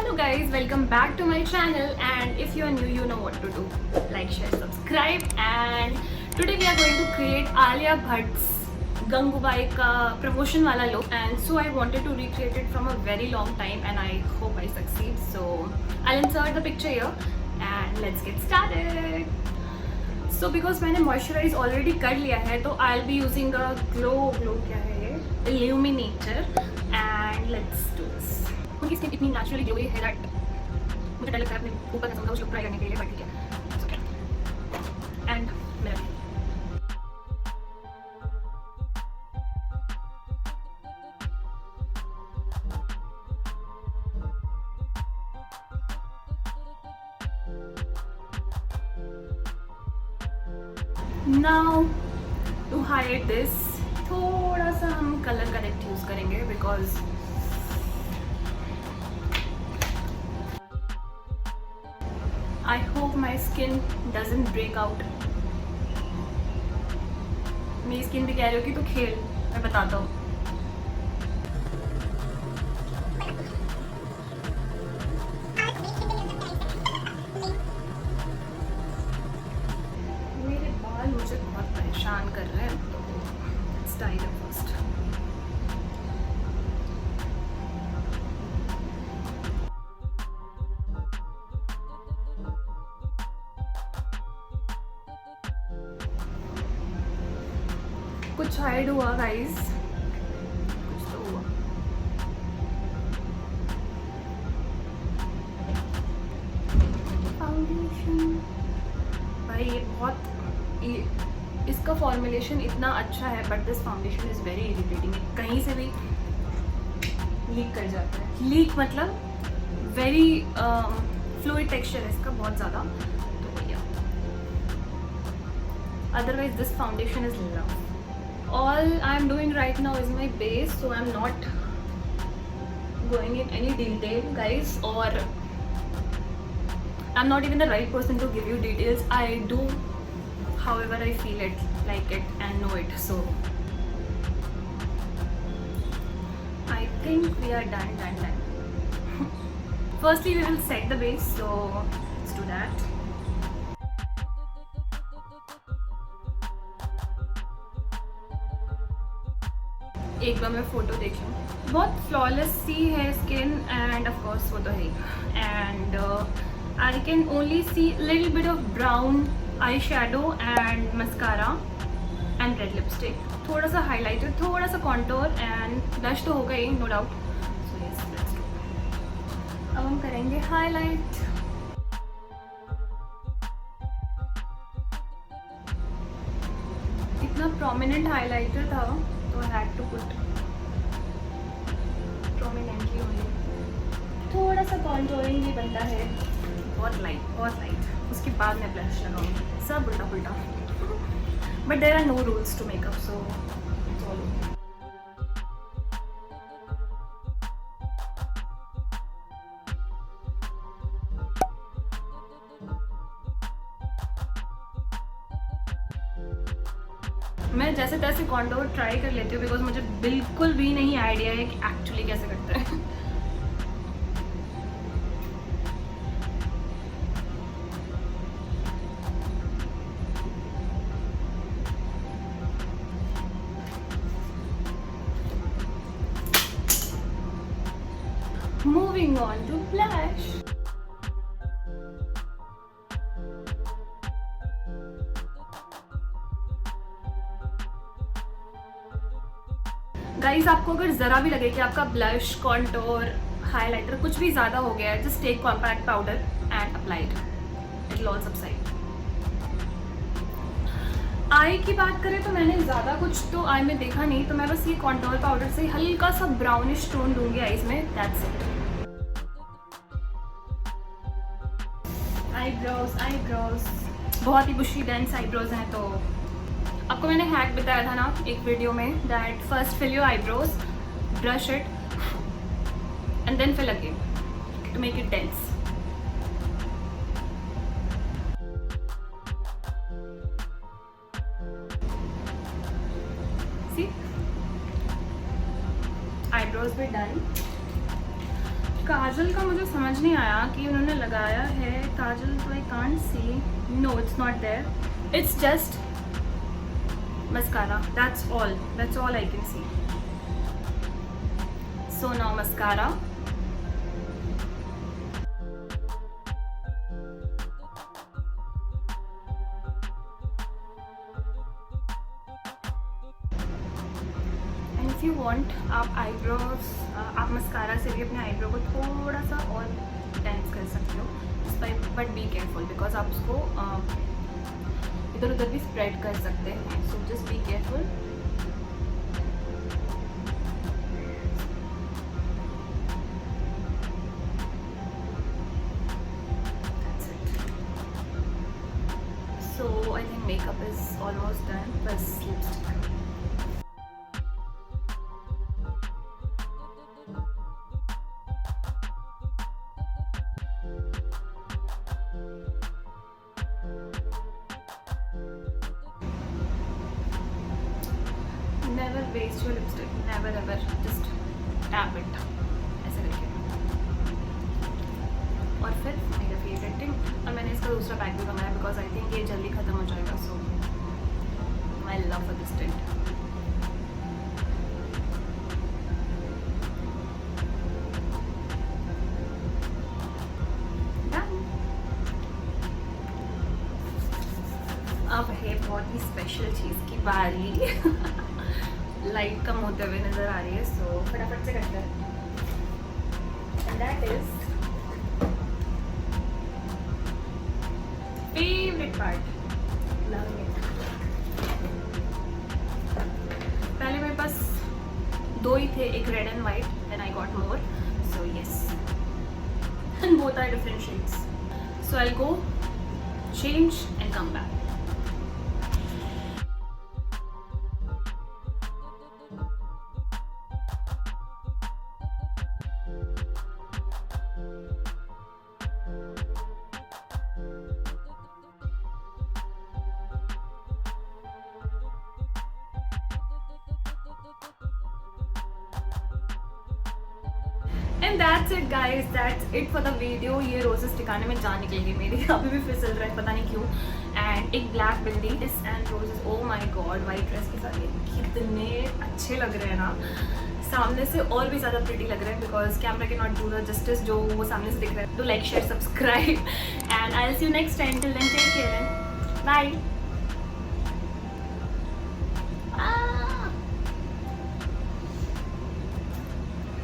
Hello guys, welcome back to my channel, and if you are new, you know what to do. Like, share, subscribe, and today we are going to create Alia Bhatt's Gangubai ka promotion wala look, and so I wanted to recreate it from a very long time and I hope I succeed. So I'll insert the picture here and let's get started. So because मैंने moisturize already कर लिया है तो I'll be using a glow क्या है ये Illuminator and let's do this. उनकी skin इतनी नेचुरली ग्लोई है दैट मुझे डर लगता है अपने ऊपर का समझा उस लुक ट्राई करने के लिए, बट ठीक है. And mirror now to hide this थोड़ा सा हम कलर करेक्ट यूज करेंगे because I hope my skin doesn't break out. मेरी स्किन भी कह रही होगी तो खेल, मैं बताता हूँ. मेरे बाल मुझे बहुत परेशान कर रहे हैं तो स्टाइल है फर्स्ट. कुछ हाइड हुआ गाइस, कुछ तो हुआ. फाउंडेशन भाई ये इसका फॉर्मुलेशन इतना अच्छा है but this foundation is very irritating. कहीं से भी लीक कर जाता है. लीक मतलब वेरी फ्लूइड टेक्सचर है इसका बहुत ज़्यादा. तो भैया otherwise this foundation is love. All I'm doing right now is my base, so I'm not going in any detail guys, or I'm not even the right person to give you details. I do however I feel it, like it and know it. So I think we are done. Firstly we will set the base, so let's do that. एक बार मैं photo देख लूँ. बहुत flawless सी है skin end of course वो तो है. And I can only see little bit of brown eye shadow and mascara and red lipstick. थोड़ा सा हाईलाइटर, थोड़ा सा कॉन्टोर एंड ब्लश तो होगा ही no doubt. So yes let's do. अब हम करेंगे हाईलाइट. इतना प्रोमिनेंट हाईलाइटर था तो I had to put prominently only. थोड़ा सा कॉन्टोरिंग भी बनता है, बहुत लाइट. उसके बाद मैं ब्लश लगाऊंगी. सब उल्टा पुल्टा, but there are no rules to makeup, so चलो. मैं जैसे तैसे कॉन्टोर ट्राई कर लेती हूँ बिकॉज मुझे बिल्कुल भी नहीं आइडिया है कि एक्चुअली कैसे करते हैं. Moving on to blush. Guys आपको अगर ज़रा भी लगे कि आपका ब्लश, कॉन्टोर, हाइलाइटर कुछ भी ज़्यादा हो गया है, just take compact powder and applied. It will all subside. Eye की बात करें तो मैंने ज़्यादा कुछ तो आई में देखा नहीं, तो मैं बस ये कॉन्टोर पाउडर से हल्का सा ब्राउनिश टोन दूंगी आईज में. That's it. आईब्रोज बहुत ही बुशी डेंस आईब्रोज हैं. तो आपको मैंने हैक बताया था ना एक वीडियो में that first fill your eyebrows, brush it and then fill again to make it dense. See eyebrows were done. काजल काजल का मुझे समझ नहीं आया कि उन्होंने लगाया है काजल, तो I can't see. No, it's not there. It's just mascara. That's all I can see. So now mascara. And if you want, आप eyebrows, आप mascara से भी अपने eyebrow को थोड़ा सा और dense कर सकते हो, but be careful because आप उसको इधर उधर भी स्प्रेड कर सकते हैं. So just be careful. So I think makeup is almost done. बस lipstick. Never waste your lipstick. Never ever. Just tap it. ऐसे करके. और फिर मेरा फेवरेट थिंग, और मैंने इसका दूसरा पैक भी मंगाया बिकॉज आई थिंक ये जल्दी ख़त्म हो जाएगा. So I love for this tint. अब है बहुत ही स्पेशल चीज़ की बारी. लाइट कम होते हुए नजर आ रही है, सो फटाफट से करते हैं. And that is favourite part. Love it. पहले मेरे पास 2 ही थे, एक red and white, then I got more. So yes, and both are different shades. So I go change and come back. And that's it guys, that's it for the video. ये roses टिकाने में जान निकल गई मेरी. अभी भी फिसल रहा है, पता नहीं क्यों. एंड एक ब्लैक बिल्डी this and roses. Oh my god, white dress के साथ ये कितने अच्छे लग रहे हैं ना. सामने से और भी ज़्यादा प्रिटी लग रहे हैं बिकॉज कैमरा के नॉट डू द जस्टिस जो वो सामने से दिख रहा है. तो like, share, subscribe and I will see you next time. Till then take care. Bye.